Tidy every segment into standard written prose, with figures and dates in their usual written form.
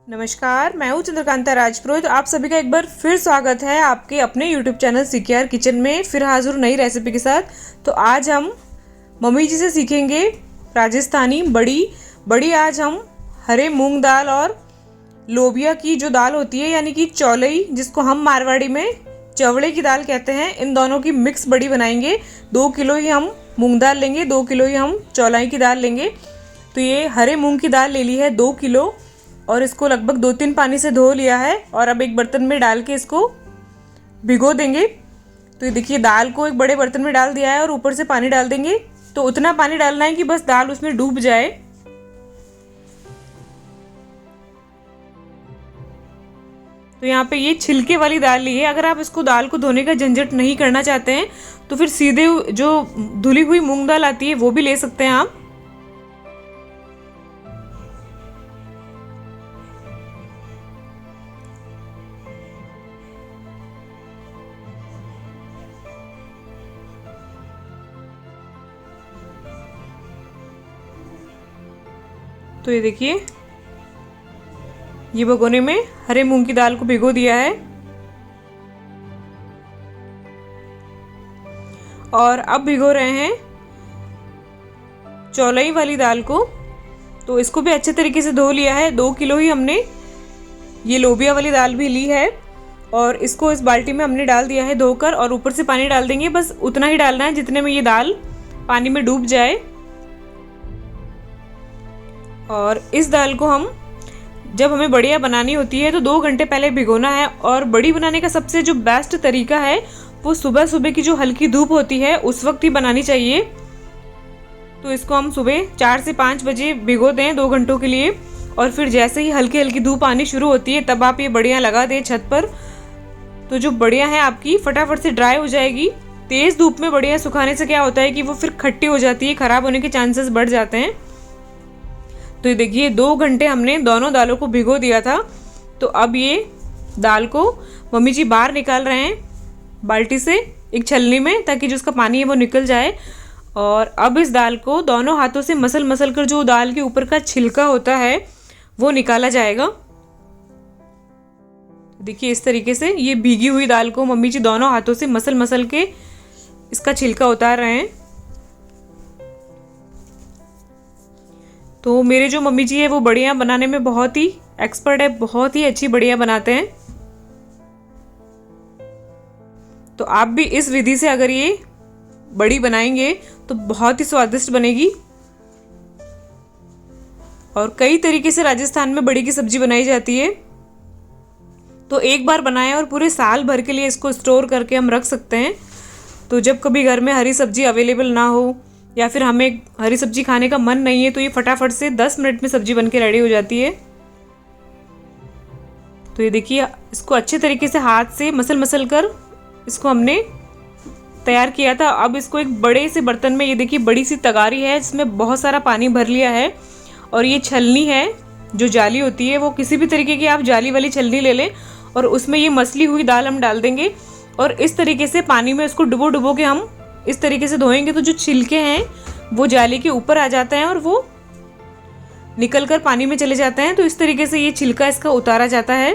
नमस्कार, मैं हूँ चंद्रकांता राजपुरोहित। आप सभी का एक बार फिर स्वागत है आपके अपने YouTube चैनल सीकेआर किचन में। फिर हाजिर नई रेसिपी के साथ। तो आज हम मम्मी जी से सीखेंगे राजस्थानी बड़ी। आज हम हरे मूंग दाल और लोबिया की जो दाल होती है यानी कि चौलई, जिसको हम मारवाड़ी में चवड़े की दाल कहते हैं, इन दोनों की मिक्स बड़ी बनाएंगे। 2 किलो ही हम मूंग दाल लेंगे, 2 किलो ही हम चौलाई की दाल लेंगे। तो ये हरे मूंग की दाल ले ली है 2 किलो और इसको लगभग 2-3 पानी से धो लिया है और अब एक बर्तन में डाल के इसको भिगो देंगे। तो ये देखिए, दाल को एक बड़े बर्तन में डाल दिया है और ऊपर से पानी डाल देंगे। तो उतना पानी डालना है कि बस दाल उसमें डूब जाए। तो यहाँ पे ये छिलके वाली दाल ली है। अगर आप इसको दाल को धोने का झंझट नहीं करना चाहते हैं तो फिर सीधे जो धुली हुई मूंग दाल आती है वो भी ले सकते हैं आप। तो ये देखिए, ये भगोने में हरे मूंग की दाल को भिगो दिया है और अब भिगो रहे हैं चौलाई वाली दाल को। तो इसको भी अच्छे तरीके से धो लिया है। 2 किलो ही हमने ये लोबिया वाली दाल भी ली है और इसको इस बाल्टी में हमने डाल दिया है धोकर और ऊपर से पानी डाल देंगे। बस उतना ही डालना है जितने में ये दाल पानी में डूब जाए। और इस दाल को हम जब हमें बढ़िया बनानी होती है तो 2 घंटे पहले भिगोना है। और बड़ी बनाने का सबसे जो बेस्ट तरीका है वो सुबह सुबह की जो हल्की धूप होती है उस वक्त ही बनानी चाहिए। तो इसको हम सुबह 4 से 5 बजे भिगो दें 2 घंटों के लिए और फिर जैसे ही हल्की हल्की धूप आनी शुरू होती है तब आप ये बढ़िया लगा दें छत पर। तो जो बढ़िया है आपकी फटाफट से ड्राई हो जाएगी। तेज़ धूप में बढ़िया सुखाने से क्या होता है कि वो फिर खट्टी हो जाती है, ख़राब होने के चांसेस बढ़ जाते हैं। तो ये देखिए, 2 घंटे हमने दोनों दालों को भिगो दिया था। तो अब ये दाल को मम्मी जी बाहर निकाल रहे हैं बाल्टी से एक छलनी में, ताकि जो उसका पानी है वो निकल जाए। और अब इस दाल को दोनों हाथों से मसल मसल कर जो दाल के ऊपर का छिलका होता है वो निकाला जाएगा। देखिए, इस तरीके से ये भीगी हुई दाल को मम्मी जी दोनों हाथों से मसल मसल के इसका छिलका उतार रहे हैं। तो मेरे जो मम्मी जी है वो बढ़िया बनाने में बहुत ही एक्सपर्ट है, बहुत ही अच्छी बढ़िया बनाते हैं। तो आप भी इस विधि से अगर ये बड़ी बनाएंगे तो बहुत ही स्वादिष्ट बनेगी। और कई तरीके से राजस्थान में बड़ी की सब्जी बनाई जाती है। तो एक बार बनाएं और पूरे साल भर के लिए इसको स्टोर करके हम रख सकते हैं। तो जब कभी घर में हरी सब्जी अवेलेबल ना हो या फिर हमें हरी सब्जी खाने का मन नहीं है तो ये फटाफट से 10 मिनट में सब्जी बनके रेडी हो जाती है। तो ये देखिए, इसको अच्छे तरीके से हाथ से मसल मसल कर इसको हमने तैयार किया था। अब इसको एक बड़े से बर्तन में, ये देखिए बड़ी सी तगारी है, इसमें बहुत सारा पानी भर लिया है। और ये छलनी है जो जाली होती है, वो किसी भी तरीके की आप जाली वाली छलनी ले लें और उसमें ये मसली हुई दाल हम डाल देंगे और इस तरीके से पानी में उसको डुबो डुबो के हम इस तरीके से धोएंगे। तो जो छिलके हैं वो जाली के ऊपर आ जाते हैं और वो निकल कर पानी में चले जाते हैं। तो इस तरीके से ये छिलका इसका उतारा जाता है।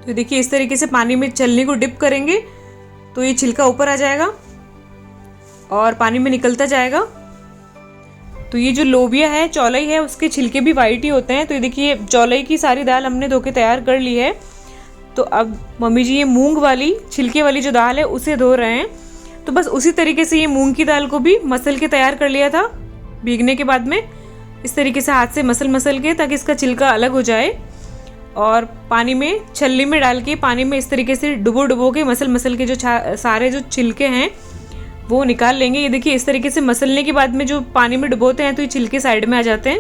तो देखिए, इस तरीके से पानी में छलनी को डिप करेंगे तो ये छिलका ऊपर आ जाएगा और पानी में निकलता जाएगा। तो ये जो लोबिया है, चौलाई है, उसके छिलके भी वाइट ही होते हैं। तो ये देखिए, चौलाई की सारी दाल हमने धो के तैयार कर ली है। तो अब मम्मी जी ये मूंग वाली छिलके वाली जो दाल है उसे धो रहे हैं। तो बस उसी तरीके से ये मूंग की दाल को भी मसल के तैयार कर लिया था भीगने के बाद में। इस तरीके से हाथ से मसल मसल के ताकि इसका छिलका अलग हो जाए और पानी में छलनी में डाल के पानी में इस तरीके से डुबो डुबो के मसल मसल के जो सारे जो छिलके हैं वो निकाल लेंगे। ये देखिए, इस तरीके से मसलने के बाद में जो पानी में डुबोते हैं तो ये छिलके साइड में आ जाते हैं।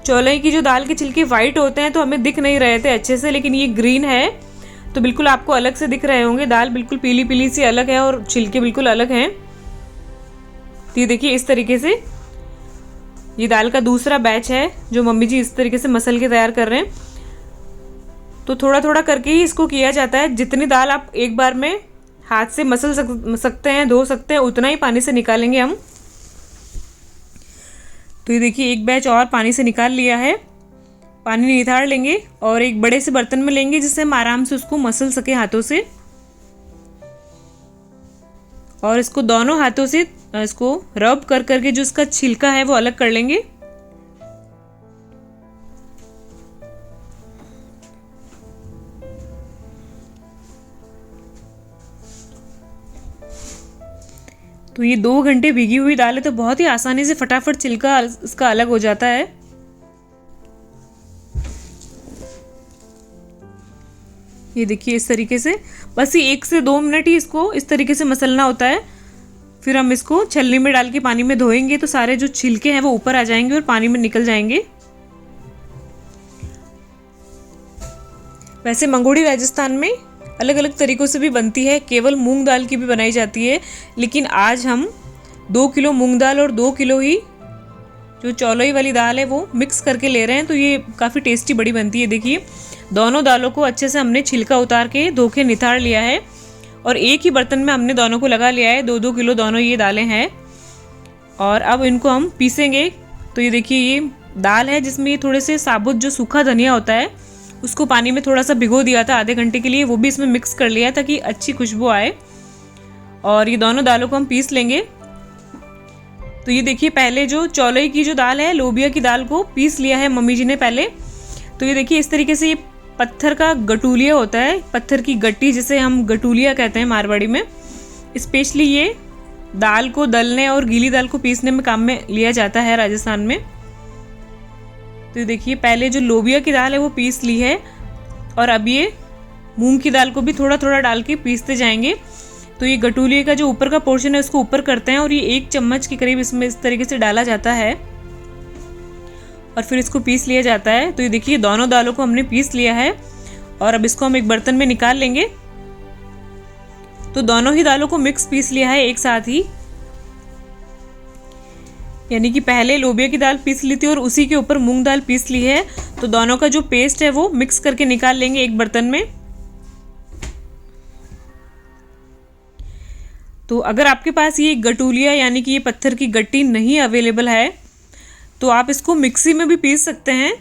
चौलाई की जो दाल के छिलके वाइट होते हैं तो हमें दिख नहीं रहे थे अच्छे से, लेकिन ये ग्रीन है तो बिल्कुल आपको अलग से दिख रहे होंगे। दाल बिल्कुल पीली पीली सी अलग है और छिलके बिल्कुल अलग हैं। तो ये देखिए, इस तरीके से ये दाल का दूसरा बैच है जो मम्मी जी इस तरीके से मसल के तैयार कर रहे हैं। तो थोड़ा थोड़ा करके ही इसको किया जाता है। जितनी दाल आप एक बार में हाथ से मसल सकते हैं, धो सकते हैं, उतना ही पानी से निकालेंगे हम। तो ये देखिए एक बैच और पानी से निकाल लिया है। पानी निथाड़ लेंगे और एक बड़े से बर्तन में लेंगे जिससे हम आराम से उसको मसल सके हाथों से। और इसको दोनों हाथों से इसको रब कर करके जो इसका छिलका है वो अलग कर लेंगे। तो ये 2 घंटे भीगी हुई दाल है तो बहुत ही आसानी से फटाफट छिलका इसका अलग हो जाता है। ये देखिए इस तरीके से बस ये 1 से 2 मिनट ही इसको इस तरीके से मसलना होता है। फिर हम इसको छलनी में डाल के पानी में धोएंगे तो सारे जो छिलके हैं वो ऊपर आ जाएंगे और पानी में निकल जाएंगे। वैसे मंगोड़ी राजस्थान में अलग अलग तरीक़ों से भी बनती है, केवल मूंग दाल की भी बनाई जाती है, लेकिन आज हम 2 किलो मूंग दाल और 2 किलो ही जो चौलाई वाली दाल है वो मिक्स करके ले रहे हैं। तो ये काफ़ी टेस्टी बड़ी बनती है। देखिए दोनों दालों को अच्छे से हमने छिलका उतार के धो के निथाड़ लिया है और एक ही बर्तन में हमने दोनों को लगा लिया है। 2-2 किलो दोनों ये दालें हैं और अब इनको हम पीसेंगे। तो ये देखिए ये दाल है जिसमें ये थोड़े से साबुत जो सूखा धनिया होता है उसको पानी में थोड़ा सा भिगो दिया था आधे घंटे के लिए, वो भी इसमें मिक्स कर लिया ताकि अच्छी खुशबू आए। और ये दोनों दालों को हम पीस लेंगे। तो ये देखिए पहले जो चौलाई की जो दाल है, लोबिया की दाल को पीस लिया है मम्मी जी ने पहले। तो ये देखिए इस तरीके से ये पत्थर का गटूलिया होता है, पत्थर की गट्टी जिसे हम गटूलिया कहते हैं मारवाड़ी में। स्पेशली ये दाल को दलने और गीली दाल को पीसने में काम में लिया जाता है राजस्थान में। तो देखिए पहले जो लोबिया की दाल है वो पीस ली है और अब ये मूंग की दाल को भी थोड़ा थोड़ा डाल के पीसते जाएंगे। तो ये गटूलिए का जो ऊपर का पोर्शन है उसको ऊपर करते हैं और ये 1 चम्मच के करीब इसमें इस तरीके से डाला जाता है और फिर इसको पीस लिया जाता है। तो ये देखिए दोनों दालों को हमने पीस लिया है और अब इसको हम एक बर्तन में निकाल लेंगे। तो दोनों ही दालों को मिक्स पीस लिया है एक साथ ही, यानी कि पहले लोबिया की दाल पीस ली थी और उसी के ऊपर मूंग दाल पीस ली है। तो दोनों का जो पेस्ट है वो मिक्स करके निकाल लेंगे एक बर्तन में। तो अगर आपके पास ये गटूलिया यानी कि ये पत्थर की गट्टी नहीं अवेलेबल है तो आप इसको मिक्सी में भी पीस सकते हैं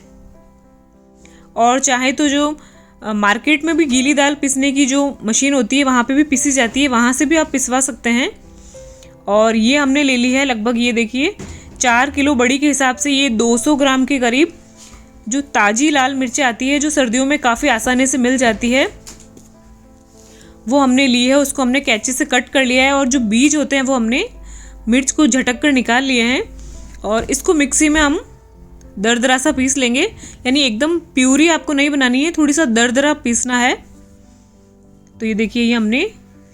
और चाहे तो जो मार्केट में भी गीली दाल पीसने की जो मशीन होती है वहाँ पे भी पीसी जाती है, वहाँ से भी आप पिसवा सकते हैं। और ये हमने ले ली है लगभग ये देखिए 4 किलो बड़ी के हिसाब से ये 200 ग्राम के करीब जो ताज़ी लाल मिर्चें आती है जो सर्दियों में काफ़ी आसानी से मिल जाती है वो हमने ली है। उसको हमने कैंची से कट कर लिया है और जो बीज होते हैं वो हमने मिर्च को झटक कर निकाल लिए हैं और इसको मिक्सी में हम दरदरा सा पीस लेंगे, यानी एकदम प्यूरी आपको नहीं बनानी है, थोड़ी सा दरदरा पीसना है। तो ये देखिए ये हमने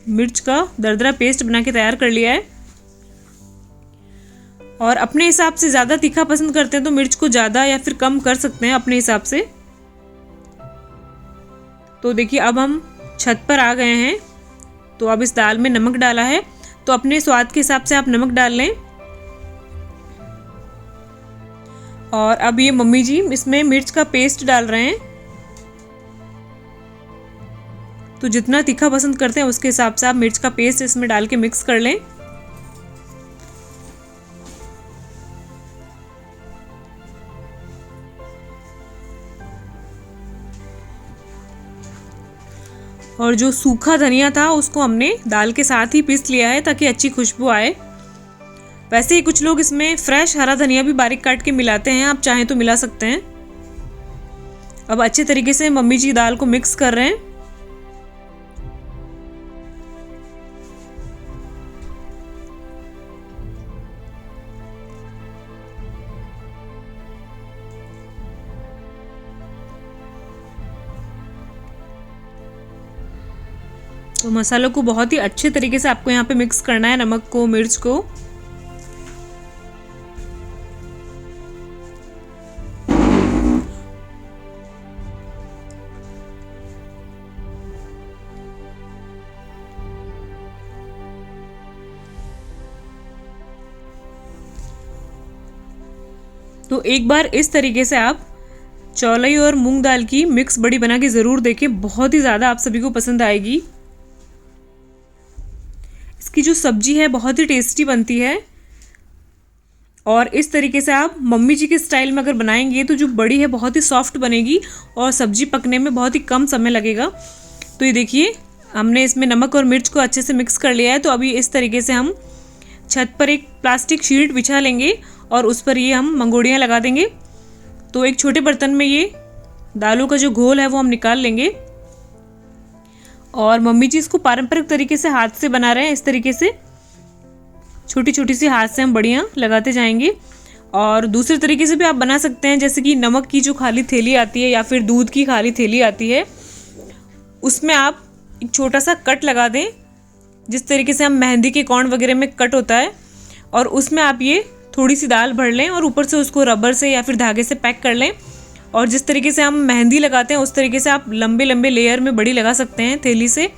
मिर्च का दरदरा पेस्ट बना के तैयार कर लिया है और अपने हिसाब से ज़्यादा तीखा पसंद करते हैं तो मिर्च को ज़्यादा या फिर कम कर सकते हैं अपने हिसाब से। तो देखिए अब हम छत पर आ गए हैं। तो अब इस दाल में नमक डाला है तो अपने स्वाद के हिसाब से आप नमक डाल लें। और अब ये मम्मी जी इसमें मिर्च का पेस्ट डाल रहे हैं। तो जितना तीखा पसंद करते हैं उसके हिसाब से आप मिर्च का पेस्ट इसमें डाल के मिक्स कर लें। और जो सूखा धनिया था उसको हमने दाल के साथ ही पीस लिया है ताकि अच्छी खुशबू आए। वैसे ही कुछ लोग इसमें फ्रेश हरा धनिया भी बारीक काट के मिलाते हैं, आप चाहें तो मिला सकते हैं। अब अच्छे तरीके से मम्मी जी दाल को मिक्स कर रहे हैं। तो मसालों को बहुत ही अच्छे तरीके से आपको यहाँ पे मिक्स करना है, नमक को, मिर्च को। तो एक बार इस तरीके से आप चौलाई और मूंग दाल की मिक्स बड़ी बना के ज़रूर देखें, बहुत ही ज़्यादा आप सभी को पसंद आएगी। इसकी जो सब्जी है बहुत ही टेस्टी बनती है और इस तरीके से आप मम्मी जी के स्टाइल में अगर बनाएंगे तो जो बड़ी है बहुत ही सॉफ्ट बनेगी और सब्जी पकने में बहुत ही कम समय लगेगा। तो ये देखिए हमने इसमें नमक और मिर्च को अच्छे से मिक्स कर लिया है। तो अभी इस तरीके से हम छत पर एक प्लास्टिक शीट बिछा लेंगे और उस पर ये हम मंगोड़ियाँ लगा देंगे। तो एक छोटे बर्तन में ये दालों का जो घोल है वो हम निकाल लेंगे और मम्मी जी इसको पारंपरिक तरीके से हाथ से बना रहे हैं। इस तरीके से छोटी छोटी सी हाथ से हम बड़ियाँ लगाते जाएंगे। और दूसरे तरीके से भी आप बना सकते हैं, जैसे कि नमक की जो खाली थैली आती है या फिर दूध की खाली थैली आती है, उसमें आप एक छोटा सा कट लगा दें, जिस तरीके से हम मेहंदी के कौन वगैरह में कट होता है, और उसमें आप ये थोड़ी सी दाल भर लें और ऊपर से उसको रबर से या फिर धागे से पैक कर लें। और जिस तरीके से हम मेहंदी लगाते हैं उस तरीके से आप लंबे लंबे लेयर में बड़ी लगा सकते हैं थैली से,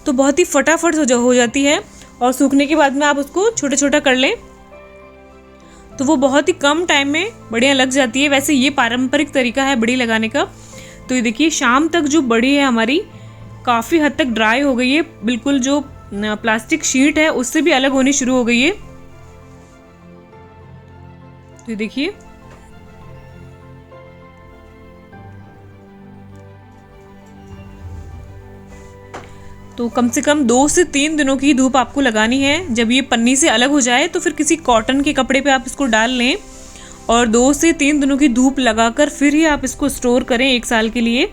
तो बहुत ही फटाफट हो जाती है। और सूखने के बाद में आप उसको छोटा छोटा कर लें तो वो बहुत ही कम टाइम में बड़ियाँ लग जाती है। वैसे ये पारंपरिक तरीका है बड़ी लगाने का। तो ये देखिए शाम तक जो बड़ी है हमारी काफ़ी हद तक ड्राई हो गई है, बिल्कुल जो प्लास्टिक शीट है उससे भी अलग होनी शुरू हो गई है। तो ये देखिए तो कम से कम 2 से 3 दिनों की धूप आपको लगानी है। जब ये पन्नी से अलग हो जाए तो फिर किसी कॉटन के कपड़े पे आप इसको डाल लें और 2 से 3 दिनों की धूप लगाकर फिर ही आप इसको स्टोर करें 1 साल के लिए,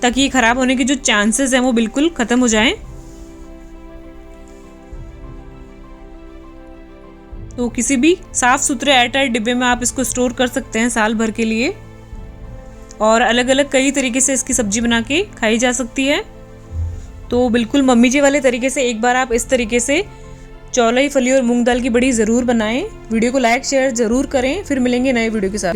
ताकि ये ख़राब होने के जो चांसेस हैं वो बिल्कुल ख़त्म हो जाएं। तो किसी भी साफ़ सुथरे एयरटाइट डिब्बे में आप इसको स्टोर कर सकते हैं साल भर के लिए। और अलग अलग कई तरीके से इसकी सब्जी बना के खाई जा सकती है। तो बिल्कुल मम्मी जी वाले तरीके से एक बार आप इस तरीके से चौलाई फली और मूंग दाल की बड़ी ज़रूर बनाएं। वीडियो को लाइक शेयर ज़रूर करें। फिर मिलेंगे नए वीडियो के साथ।